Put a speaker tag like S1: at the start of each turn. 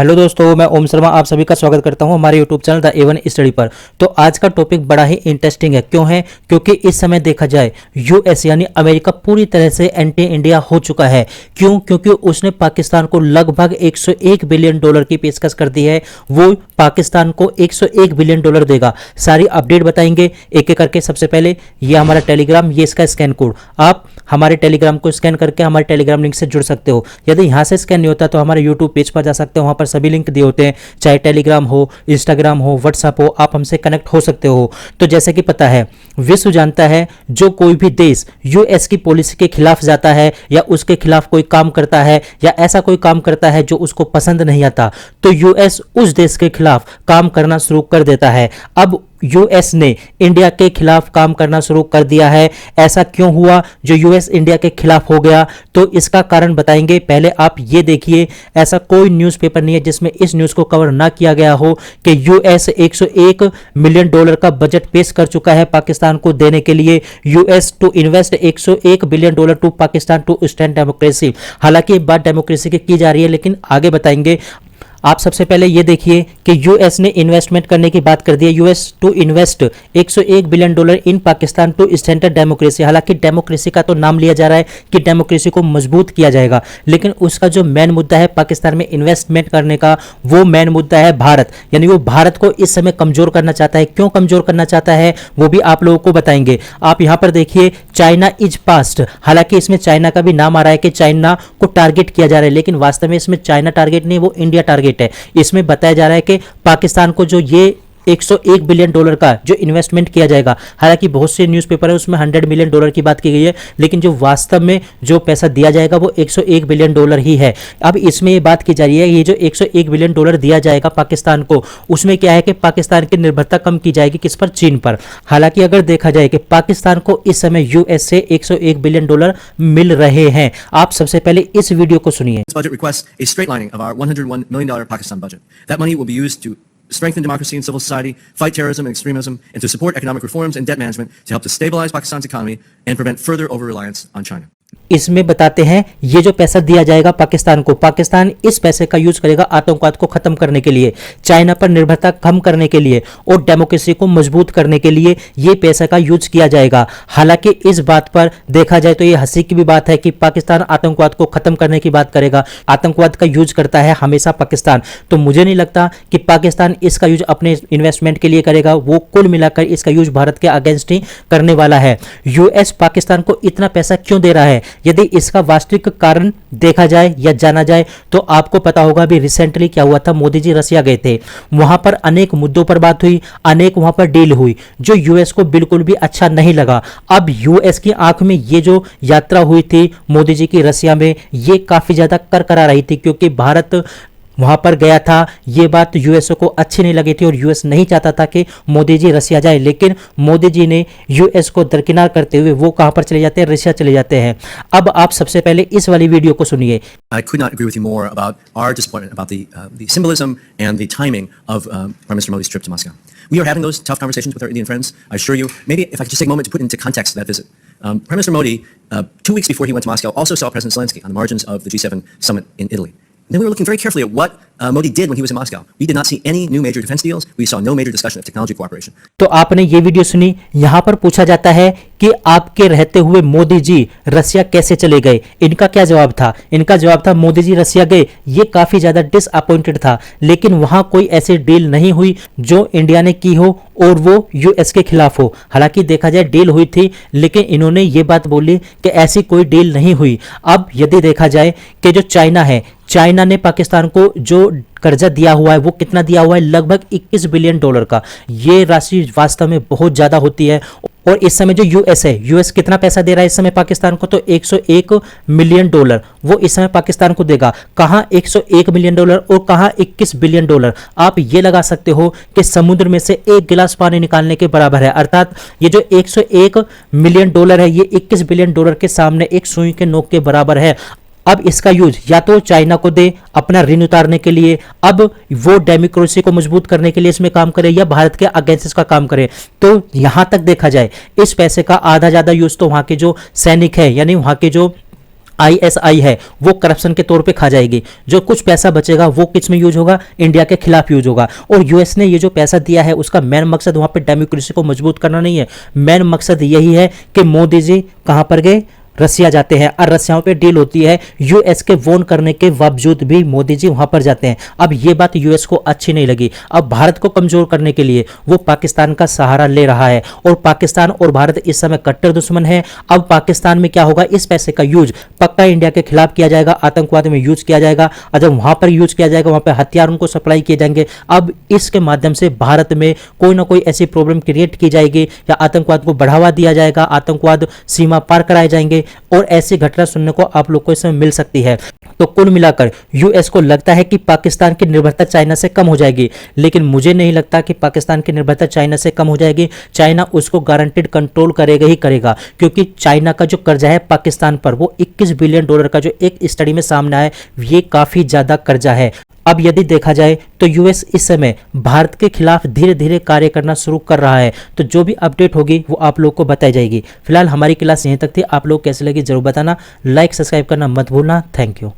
S1: Hello दोस्तों, मैं ओम शर्मा आप सभी का स्वागत करता हूं हमारे YouTube channel the A1 study पर। तो आज का टॉपिक बड़ा ही इंटरेस्टिंग है। क्यों है? क्योंकि इस समय देखा जाए यूएस यानी अमेरिका पूरी तरह से एंटी इंडिया हो चुका है। क्यों? क्योंकि उसने पाकिस्तान को लगभग 101 बिलियन डॉलर की पेशकश कर दी है। वो पाकिस्तान को 101 बिलियन डॉलर देगा। सारी अपडेट बताएंगे एक एक करके। सबसे पहले ये हमारा टेलीग्राम, ये इसका स्कैन कोड, आप हमारे टेलीग्राम को स्कैन करके हमारे टेलीग्राम लिंक से जुड़ सकते हो। यदि यहाँ से स्कैन नहीं होता तो हमारे यूट्यूब पेज पर जा सकते हो, वहाँ पर सभी लिंक दिए होते हैं, चाहे टेलीग्राम हो, इंस्टाग्राम हो, व्हाट्सएप हो, आप हमसे कनेक्ट हो सकते हो। तो जैसे कि पता है, विश्व जानता है जो कोई भी देश यूएस की पॉलिसी के खिलाफ जाता है या उसके खिलाफ कोई काम करता है या ऐसा कोई काम करता है जो उसको पसंद नहीं आता, तो यूएस उस देश के खिलाफ काम करना शुरू कर देता है। अब यूएस ने इंडिया के खिलाफ काम करना शुरू कर दिया है। ऐसा क्यों हुआ जो यूएस इंडिया के खिलाफ हो गया? तो इसका कारण बताएंगे। पहले आप ये देखिए, ऐसा कोई न्यूज़पेपर नहीं है जिसमें इस न्यूज़ को कवर ना किया गया हो कि यूएस 101 मिलियन डॉलर का बजट पेश कर चुका है पाकिस्तान को देने के लिए। US to invest 101 billion dollar to Pakistan to stand democracy. हालांकि बात डेमोक्रेसी की जा रही है, लेकिन आगे बताएंगे। आप सबसे पहले ये देखिए कि यूएस ने इन्वेस्टमेंट करने की बात कर दी है। US to invest 101 billion dollar in Pakistan to strengthen democracy. हालांकि डेमोक्रेसी का तो नाम लिया जा रहा है कि डेमोक्रेसी को मजबूत किया जाएगा, लेकिन उसका जो मेन मुद्दा है पाकिस्तान में इन्वेस्टमेंट करने का, वो मेन मुद्दा है भारत। यानी वो भारत को इस समय कमजोर करना चाहता है। क्यों कमजोर करना चाहता है वो भी आप लोगों को बताएंगे। आप यहां पर देखिए, चाइना इज पास्ट। हालांकि इसमें चाइना का भी नाम आ रहा है कि चाइना को टारगेट किया जा रहा है, लेकिन वास्तव में इसमें चाइना टारगेट नहीं, वो इंडिया टारगेट है। इसमें बताया जा रहा है कि पाकिस्तान को जो ये 101 बिलियन डॉलर का जो इन्वेस्टमेंट किया जाएगा, हालांकि बहुत से न्यूज़पेपर है उसमें 100 मिलियन डॉलर की बात की गई है, लेकिन जो वास्तव में जो पैसा दिया जाएगा वो 101 बिलियन डॉलर ही है। अब इसमें ये बात की जा रही है, ये जो 101 बिलियन डॉलर दिया जाएगा पाकिस्तान को, उसमें क्या है कि पाकिस्तान की निर्भरता कम की जाएगी। किस पर? चीन पर। हालांकि अगर देखा जाए कि पाकिस्तान को इस समय यूएस से 101 बिलियन डॉलर मिल रहे हैं। आप सबसे पहले इस वीडियो को सुनिए।
S2: Strengthen democracy and civil society, fight terrorism and extremism, and to support economic reforms and debt management to help to stabilize Pakistan's economy and prevent further over-reliance on China.
S1: इसमें बताते हैं ये जो पैसा दिया जाएगा पाकिस्तान को, पाकिस्तान इस पैसे का यूज करेगा आतंकवाद को खत्म करने के लिए, चाइना पर निर्भरता कम करने के लिए और डेमोक्रेसी को मजबूत करने के लिए ये पैसे का यूज किया जाएगा। हालांकि इस बात पर देखा जाए तो ये हंसी की भी बात है कि पाकिस्तान आतंकवाद को खत्म करने की बात करेगा। आतंकवाद का यूज करता है हमेशा पाकिस्तान, तो मुझे नहीं लगता कि पाकिस्तान इसका यूज अपने इन्वेस्टमेंट के लिए करेगा। वो कुल मिलाकर इसका यूज भारत के अगेंस्ट ही करने वाला है। यूएस पाकिस्तान को इतना पैसा क्यों दे रहा है? यदि इसका वास्तविक कारण देखा जाए या जाना जाए तो आपको पता होगा अभी रिसेंटली क्या हुआ था। मोदी जी रसिया गए थे, वहां पर अनेक मुद्दों पर बात हुई, अनेक वहां पर डील हुई जो यूएस को बिल्कुल भी अच्छा नहीं लगा। अब यूएस की आंख में ये जो यात्रा हुई थी मोदी जी की रसिया में, ये काफी ज्यादा करकरा रही थी, क्योंकि भारत वहां पर गया था। ये बात यूएसए को अच्छी नहीं लगी थी और यूएस नहीं चाहता था कि मोदी जी रसिया जाए, लेकिन मोदी जी ने यूएस को दरकिनार करते हुए वो कहां पर चले जाते हैं? रसिया चले जाते हैं। अब आप सबसे पहले इस वाली वीडियो को सुनिए।
S2: I could not agree with you more about our disappointment about the symbolism and the timing of Prime Minister Modi's trip to Moscow. We are having those tough conversations with our Indian friends, I assure you. Maybe if I could just take a moment to put into context that visit. Prime Minister Modi, 2 weeks before he went to Moscow, also saw President Zelensky on the margins of the G7 summit in Italy. Then we were looking very carefully at what Modi did when he was in Moscow. We did not see any new major defense deals. We saw no major discussion of technology cooperation.
S1: तो आपने ये video सुनी। यहां पर पूछा जाता है कि आपके रहते हुए मोदी जी रसिया कैसे चले गए? इनका क्या जवाब था? इनका जवाब था मोदी जी रसिया गए, ये काफी ज्यादा डिसअपॉइंटेड था, लेकिन वहां कोई ऐसी डील नहीं हुई जो इंडिया ने की हो और वो यूएस के खिलाफ हो। हालांकि देखा जाए डील हुई थी, लेकिन इन्होंने ये बात बोली कि ऐसी कोई डील नहीं हुई। अब यदि देखा जाए कि जो चाइना है, चाइना ने पाकिस्तान को जो कर्जा दिया हुआ है वो कितना दिया हुआ है? लगभग 21 बिलियन डॉलर का। ये राशि वास्तव में बहुत ज्यादा होती है। और इस समय जो यूएस है, यूएस कितना पैसा दे रहा है इस समय पाकिस्तान को? तो 101 मिलियन डॉलर वो इस समय पाकिस्तान को देगा। कहां 101 मिलियन डॉलर और कहां 21 बिलियन डॉलर? आप ये लगा सकते हो कि समुद्र में से एक गिलास पानी निकालने के बराबर है। अर्थात ये जो 101 मिलियन डॉलर है ये 21 बिलियन डॉलर के सामने एक सुई के नोक के बराबर है। अब इसका यूज या तो चाइना को दे अपना ऋण उतारने के लिए, अब वो डेमोक्रेसी को मजबूत करने के लिए इसमें काम करे, या भारत के अगेंस्ट इसका काम करे। तो यहां तक देखा जाए इस पैसे का आधा ज्यादा यूज तो वहां के जो सैनिक है यानी वहां के जो ISI है वो करप्शन के तौर पे खा जाएगी। जो कुछ पैसा बचेगा वो किस में यूज होगा, इंडिया के खिलाफ यूज होगा। और यूएस ने ये जो पैसा दिया है उसका मेन मकसद वहां पे डेमोक्रेसी को मजबूत करना नहीं है, मेन मकसद यही है कि मोदी जी कहां पर गए, रसिया जाते हैं और रसियाओं पे डील होती है। यूएस के वॉर्न करने के बावजूद भी मोदी जी वहां पर जाते हैं। अब ये बात यूएस को अच्छी नहीं लगी। अब भारत को कमजोर करने के लिए वो पाकिस्तान का सहारा ले रहा है और पाकिस्तान और भारत इस समय कट्टर दुश्मन है। अब पाकिस्तान में क्या होगा, इस पैसे का यूज पक्का इंडिया के खिलाफ किया जाएगा, आतंकवाद में यूज किया जाएगा। और जब वहां पर यूज किया जाएगा वहां पर हथियार उनको सप्लाई किए जाएंगे। अब इसके माध्यम से भारत में कोई ना कोई ऐसी प्रॉब्लम क्रिएट की जाएगी या आतंकवाद को बढ़ावा दिया जाएगा, आतंकवाद सीमा पार कराए जाएंगे और ऐसी घटना सुनने को आप लोग को इसमें मिल सकती है। तो कुल मिलाकर यूएस को लगता है कि पाकिस्तान की निर्भरता चाइना से कम हो जाएगी, लेकिन मुझे नहीं लगता कि पाकिस्तान की निर्भरता चाइना से कम हो जाएगी। चाइना उसको गारंटेड कंट्रोल करेगा ही करेगा, क्योंकि चाइना का जो कर्जा है पाकिस्तान पर वो $21 बिलियन का जो एक स्टडी में सामने आया, ये काफी ज्यादा कर्जा है। अब यदि देखा जाए तो यूएस इस समय भारत के खिलाफ धीरे धीरे कार्य करना शुरू कर रहा है। तो जो भी अपडेट होगी वो आप लोग को बताई जाएगी। फिलहाल हमारी क्लास यहीं तक थी। आप लोग कैसे लगी जरूर बताना, लाइक सब्सक्राइब करना मत भूलना। Thank you.